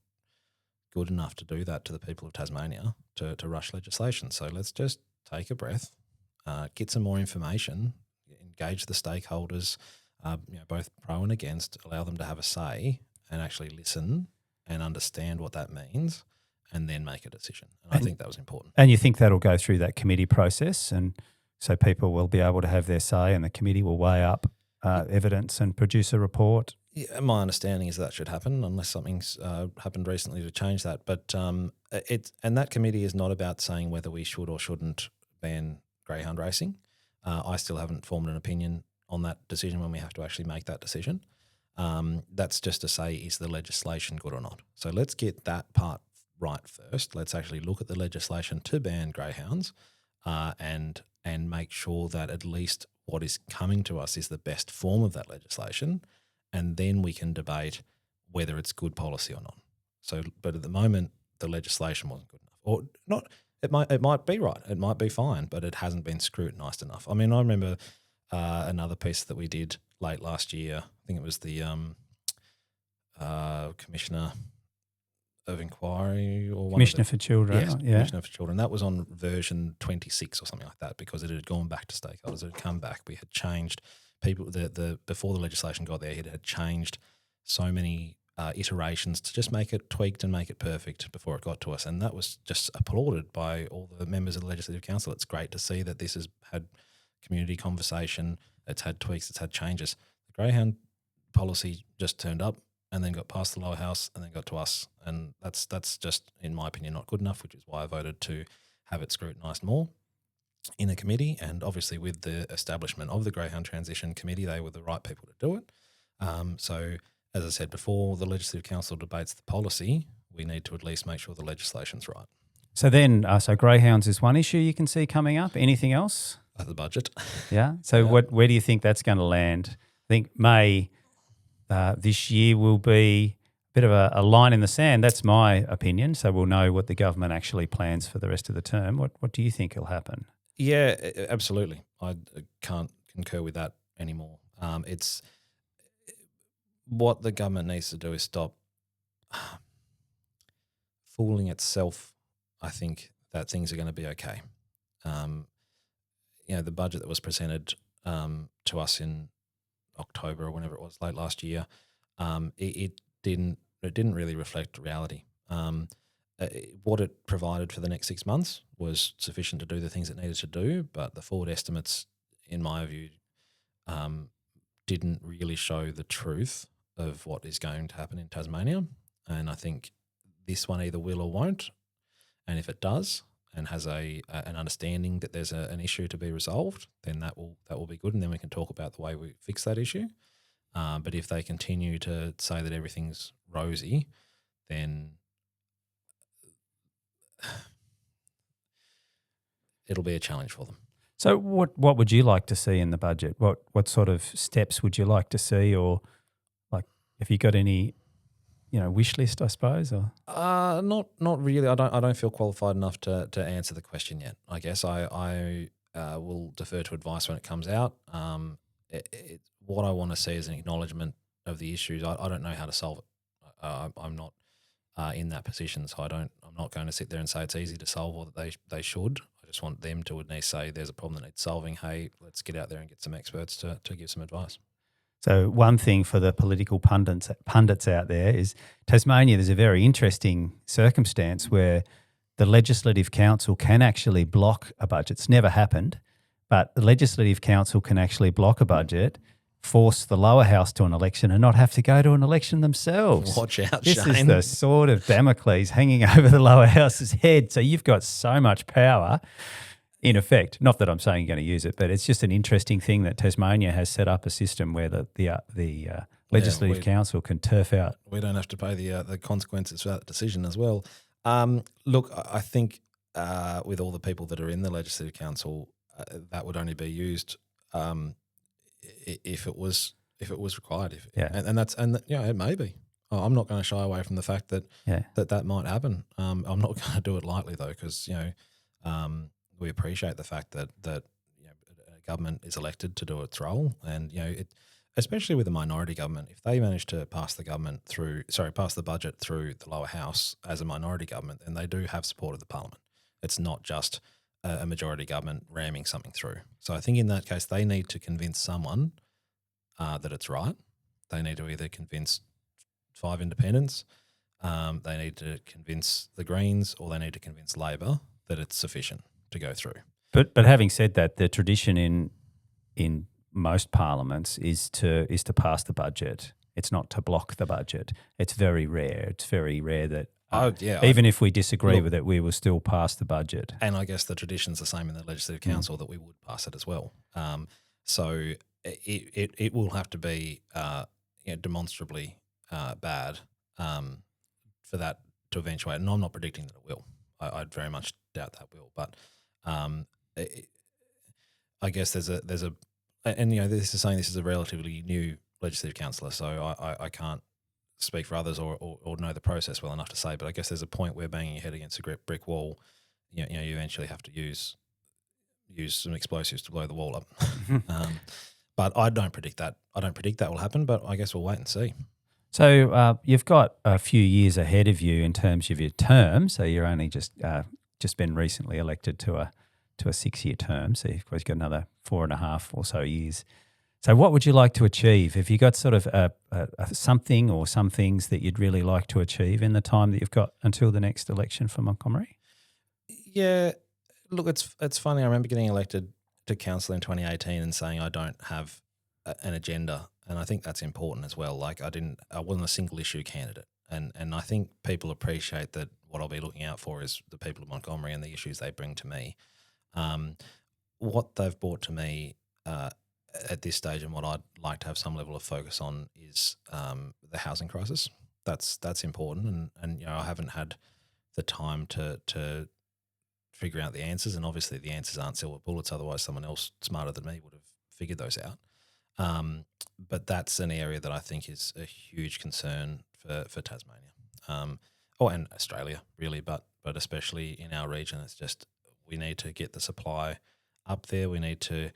good enough to do that to the people of Tasmania, to rush legislation. So let's just take a breath, get some more information, engage the stakeholders, both pro and against, allow them to have a say and actually listen and understand what that means, and then make a decision. And I think that was important. And you think that'll go through that committee process, and so people will be able to have their say and the committee will weigh up evidence and produce a report? Yeah, my understanding is that should happen unless something's happened recently to change that. But and that committee is not about saying whether we should or shouldn't ban greyhound racing. I still haven't formed an opinion on that decision when we have to actually make that decision. That's just to say, is the legislation good or not? So let's get that part right first. Let's actually look at the legislation to ban greyhounds and make sure that at least what is coming to us is the best form of that legislation, and then we can debate whether it's good policy or not. So, but at the moment, the legislation wasn't good enough, or not. It might be right. It might be fine, but it hasn't been scrutinised enough. I mean, I remember another piece that we did late last year. I think it was the Commissioner of Inquiry or Commissioner for Children. Yes, yeah. Commissioner for Children. That was on version 26 or something like that, because it had gone back to stakeholders. It had come back. We had changed people. Before the legislation got there, it had changed so many iterations to just make it tweaked and make it perfect before it got to us. And that was just applauded by all the members of the Legislative Council. It's great to see that this has had community conversation. It's had tweaks. It's had changes. The greyhound policy just turned up and then got past the lower house and then got to us. And that's just, in my opinion, not good enough, which is why I voted to have it scrutinised more in a committee. And obviously with the establishment of the Greyhound Transition Committee, they were the right people to do it. So as I said before, the Legislative Council debates the policy. We need to at least make sure the legislation's right. So then, so greyhounds is one issue you can see coming up. Anything else? The budget. Yeah. So where do you think that's going to land? I think May this year will be bit of a line in the sand. That's my opinion. So we'll know what the government actually plans for the rest of the term. What do you think will happen? Yeah, absolutely. I can't concur with that anymore. It's what the government needs to do is stop fooling itself. I think that things are going to be okay. The budget that was presented to us in October or whenever it was, late last year, it didn't really reflect reality. What it provided for the next 6 months was sufficient to do the things it needed to do, but the forward estimates, in my view, didn't really show the truth of what is going to happen in Tasmania. And I think this one either will or won't. And if it does and has an understanding that there's an issue to be resolved, then that will be good, and then we can talk about the way we fix that issue. But if they continue to say that everything's rosy, then it'll be a challenge for them. So what would you like to see in the budget? What sort of steps would you like to see, or like have you got any wish list, I suppose? Or not really. I don't feel qualified enough to answer the question yet. I guess I will defer to advice when it comes out. What I want to see is an acknowledgement of the issues. I don't know how to solve it. I'm not in that position, so I'm not going to sit there and say it's easy to solve or that they should. I just want them to at least say there's a problem that needs solving. Hey, let's get out there and get some experts to give some advice. So one thing for the political pundits out there is Tasmania, there's a very interesting circumstance where the Legislative Council can actually block a budget. It's never happened, but the Legislative Council can actually block a budget, force the lower house to an election and not have to go to an election themselves. Watch out, This Shane. is the sword of Damocles hanging over the lower house's head. So you've got so much power. In effect, not that I'm saying you're going to use it, but it's just an interesting thing that Tasmania has set up a system where the Legislative Council can turf out. We don't have to pay the consequences for that decision as well. Look, I think with all the people that are in the Legislative Council, that would only be used if it was required. It may be. I'm not going to shy away from the fact that that might happen. I'm not going to do it lightly though, because we appreciate the fact that a government is elected to do its role, and especially with a minority government, if they manage to pass the budget through the lower house as a minority government, then they do have support of the parliament. It's not just a majority government ramming something through. So I think in that case, they need to convince someone that it's right. They need to either convince 5 independents, they need to convince the Greens, or they need to convince Labor that it's sufficient to go through. But having said that, the tradition in most parliaments is to pass the budget. It's not to block the budget. It's very rare. It's very rare that even if we disagree with it, we will still pass the budget. And I guess the tradition's the same in the Legislative Council that we would pass it as well. So it will have to be demonstrably bad for that to eventuate. And I'm not predicting that it will. I'd very much doubt that will. But I guess this is saying this is a relatively new Legislative Councillor, so I can't speak for others or know the process well enough to say, but I guess there's a point where banging your head against a brick wall, you eventually have to use some explosives to blow the wall up. But I don't predict that. I don't predict that will happen, but I guess we'll wait and see. So you've got a few years ahead of you in terms of your term. So you're only just been recently elected to a 6-year term. So you've got another 4.5 or so years. So what would you like to achieve? Have you got sort of a something or some things that you'd really like to achieve in the time that you've got until the next election for Montgomery? Yeah, look, it's funny. I remember getting elected to council in 2018 and saying I don't have an agenda, and I think that's important as well. Like I wasn't a single issue candidate, and I think people appreciate that. What I'll be looking out for is the people of Montgomery and the issues they bring to me. What they've brought to me at this stage, and what I'd like to have some level of focus on, is the housing crisis. That's important, and I haven't had the time to figure out the answers, and obviously the answers aren't silver bullets. Otherwise, someone else smarter than me would have figured those out. But that's an area that I think is a huge concern for Tasmania, and Australia really, but especially in our region, it's just we need to get the supply up there. We need to,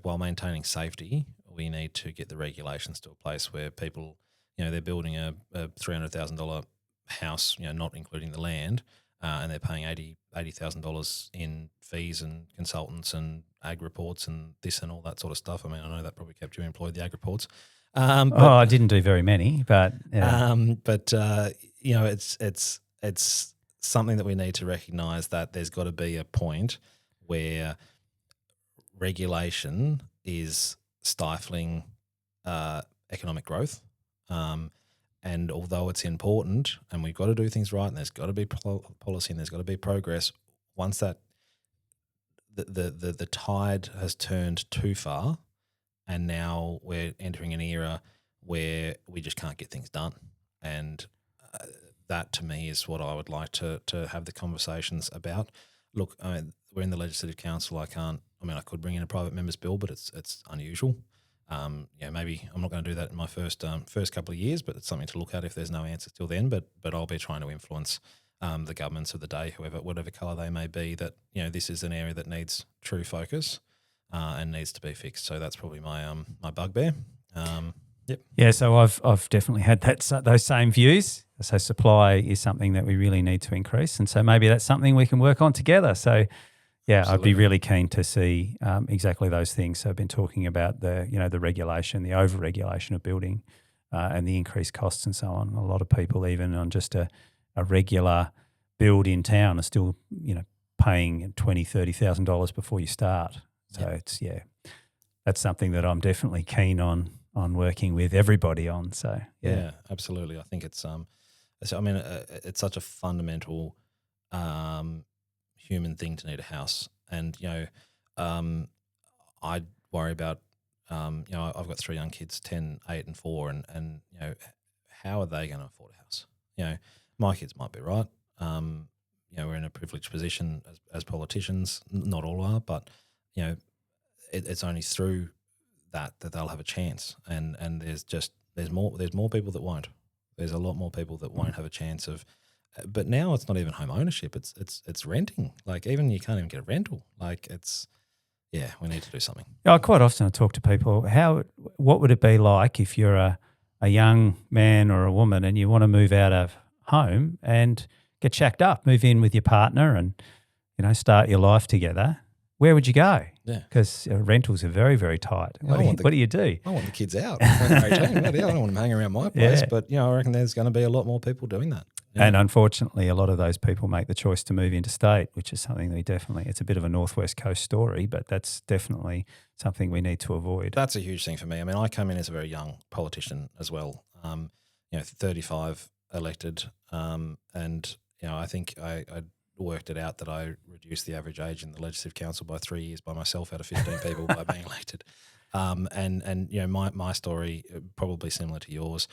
while maintaining safety, we need to get the regulations to a place where people, they're building a $300,000 house, not including the land, and they're paying $80,000 in fees and consultants and ag reports and this and all that sort of stuff. I mean, I know that probably kept you employed, the ag reports. I didn't do very many, but yeah. It's something that we need to recognise that there's got to be a point where regulation is stifling economic growth. And although it's important and we've got to do things right and there's got to be policy and there's got to be progress, once that the tide has turned too far and now we're entering an era where we just can't get things done. And that to me is what I would like to have the conversations about. Look, we're in the Legislative Council. I could bring in a private member's bill, but it's unusual. Maybe I'm not going to do that in my first couple of years, but it's something to look at if there's no answer till then. But I'll be trying to influence the governments of the day, whatever colour they may be, that this is an area that needs true focus and needs to be fixed. So that's probably my my bugbear. Yep. Yeah, so I've definitely had those same views. So supply is something that we really need to increase, and so maybe that's something we can work on together. So. Yeah, absolutely. I'd be really keen to see exactly those things. So I've been talking about the regulation, the over-regulation of building and the increased costs and so on. A lot of people, even on just a regular build in town, are still, paying $20,000, $30,000 before you start. So that's something that I'm definitely keen on working with everybody on. So yeah, absolutely. I think it's it's such a fundamental human thing to need a house, and I worry about I've got 3 young kids, 10, 8 and 4, and how are they going to afford a house? My kids might be right. We're in a privileged position as politicians. Not all are, but it's only through that they'll have a chance, and there's more people that won't. There's a lot more people that won't have a chance of. But now it's not even home ownership; it's renting. Like even you can't even get a rental. Like we need to do something. Quite often I talk to people. What would it be like if you're a young man or a woman and you want to move out of home and get shacked up, move in with your partner, and start your life together? Where would you go? Yeah, because rentals are very, very tight. What do you do? I want the kids out. I don't want them hanging around my place. Yeah. But I reckon there's going to be a lot more people doing that. Yeah. And unfortunately, a lot of those people make the choice to move interstate, which is something it's a bit of a Northwest Coast story, but that's definitely something we need to avoid. That's a huge thing for me. I mean, I come in as a very young politician as well, 35 elected, and I think I worked it out that I reduced the average age in the Legislative Council by 3 years by myself out of 15 people by being elected. My story, probably similar to yours,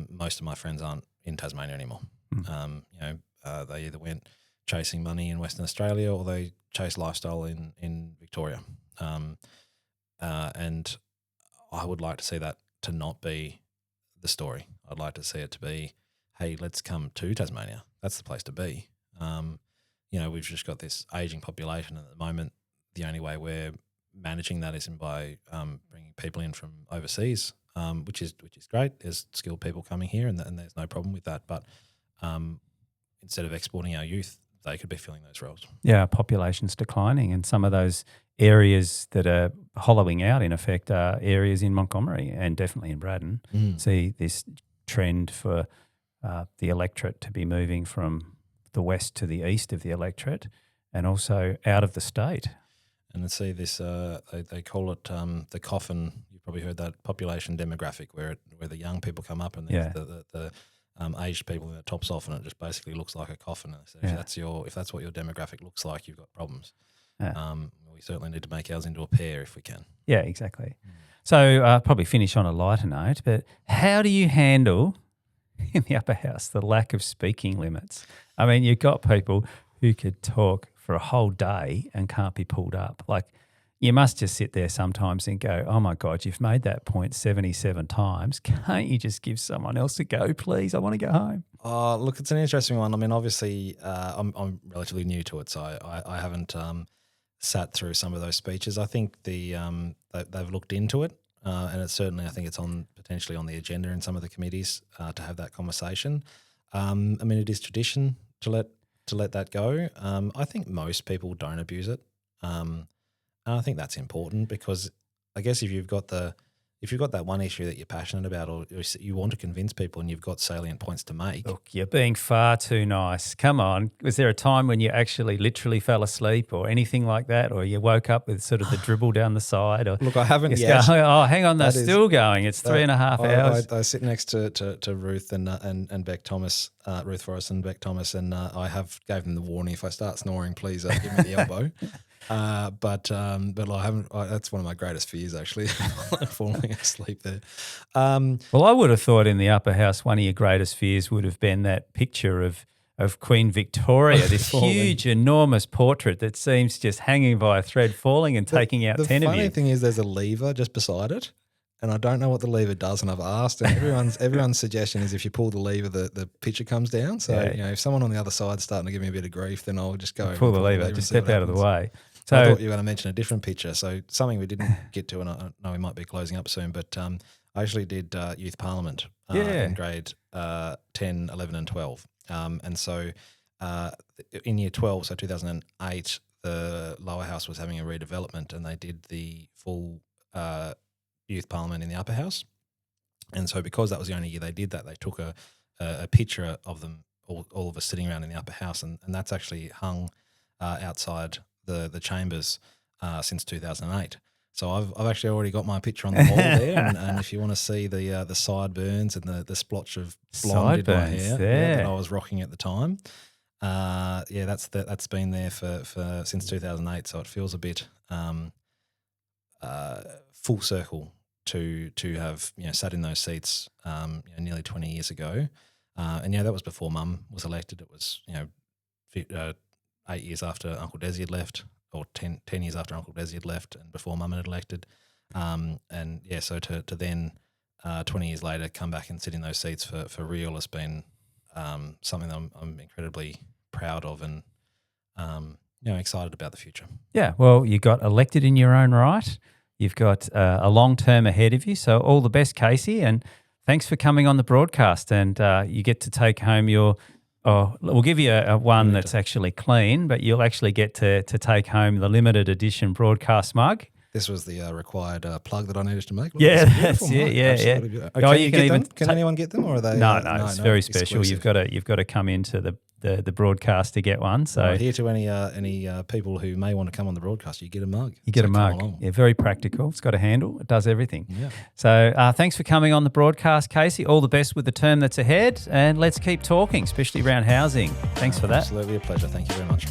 most of my friends aren't in Tasmania anymore. They either went chasing money in Western Australia or they chased lifestyle in Victoria. And I would like to see that to not be the story. I'd like to see it to be, hey, let's come to Tasmania. That's the place to be. We've just got this ageing population at the moment. The only way we're managing that isn't by bringing people in from overseas, which is great. There's skilled people coming here, and there's no problem with that. But instead of exporting our youth, they could be filling those roles. Yeah, our population's declining, and some of those areas that are hollowing out, in effect, are areas in Montgomery and definitely in Braddon. See this trend for the electorate to be moving from the west to the east of the electorate and also out of the state. And to see this, they call it the Coffin. You've probably heard that population demographic, where the young people come up and the aged people, and it tops off, and it just basically looks like a coffin. And so if that's what your demographic looks like, you've got problems. Yeah. We certainly need to make ours into a pair if we can. Yeah, exactly. So probably finish on a lighter note, but how do you handle in the upper house the lack of speaking limits? I mean, you've got people who could talk for a whole day and can't be pulled up. Like, you must just sit there sometimes and go, oh my God, you've made that point 77 times. Can't you just give someone else a go, please? I want to go home. Oh, look, it's an interesting one. I mean, obviously, I'm relatively new to it, so I haven't sat through some of those speeches. I think they've looked into it, and it's certainly, I think it's potentially on the agenda in some of the committees to have that conversation. I mean, it is tradition to let that go. I think most people don't abuse it. And I think that's important because I guess if you've got that one issue that you're passionate about or you want to convince people and you've got salient points to make. Look, you're being far too nice. Come on. Was there a time when you actually literally fell asleep or anything like that, or you woke up with sort of the dribble down the side? Or look, I haven't yet. Oh, hang on, they're still going. It's 3.5 hours. I sit next to Ruth and Beck Thomas, Ruth Forrest and Beck Thomas, and I gave them the warning, if I start snoring, please give me the elbow. But I haven't. That's one of my greatest fears, actually, falling asleep there. Well, I would have thought in the upper house, one of your greatest fears would have been that picture of Queen Victoria, this huge, enormous portrait that seems just hanging by a thread, falling and taking out 10 of you. The funny thing is, there's a lever just beside it, and I don't know what the lever does. And I've asked, and everyone's suggestion is if you pull the lever, the picture comes down. So if someone on the other side's starting to give me a bit of grief, then I'll just go pull the lever, just step out of the way. So I thought you were going to mention a different picture. So something we didn't get to, and I know we might be closing up soon, but I actually did youth parliament in grade 10, 11 and 12. And so in year 12, so 2008, the lower house was having a redevelopment and they did the full youth parliament in the upper house. And so because that was the only year they did that, they took a picture of them, all of us sitting around in the upper house, and that's actually hung outside the chambers since 2008. So I've actually already got my picture on the wall there, and if you want to see the sideburns and the splotch of blonde in my hair that I was rocking at the time, that's been there for since 2008. So it feels a bit full circle to have sat in those seats nearly 20 years ago, and that was before Mum was elected. It was 8 years after Uncle Desi had left, or 10 years after Uncle Desi had left and before Mum had elected. So to then 20 years later come back and sit in those seats for real has been something that I'm incredibly proud of and excited about the future. Yeah, well, you got elected in your own right. You've got a long term ahead of you. So all the best, Casey, and thanks for coming on the broadcast. And you get to take home your we'll give you a one that's actually clean, but you'll actually get to take home the limited edition broadcast mug. This was the required plug that I needed to make. Yeah, that's it. Yeah. Can anyone get them, or are they? No, it's very special. Exclusive. You've got to come into the broadcast to get one. So here to any people who may want to come on the broadcast, you get a mug. You get a mug. Yeah, very practical. It's got a handle. It does everything. Yeah. So thanks for coming on the broadcast, Casey. All the best with the term that's ahead, and let's keep talking, especially around housing. Thanks for that. Absolutely a pleasure. Thank you very much.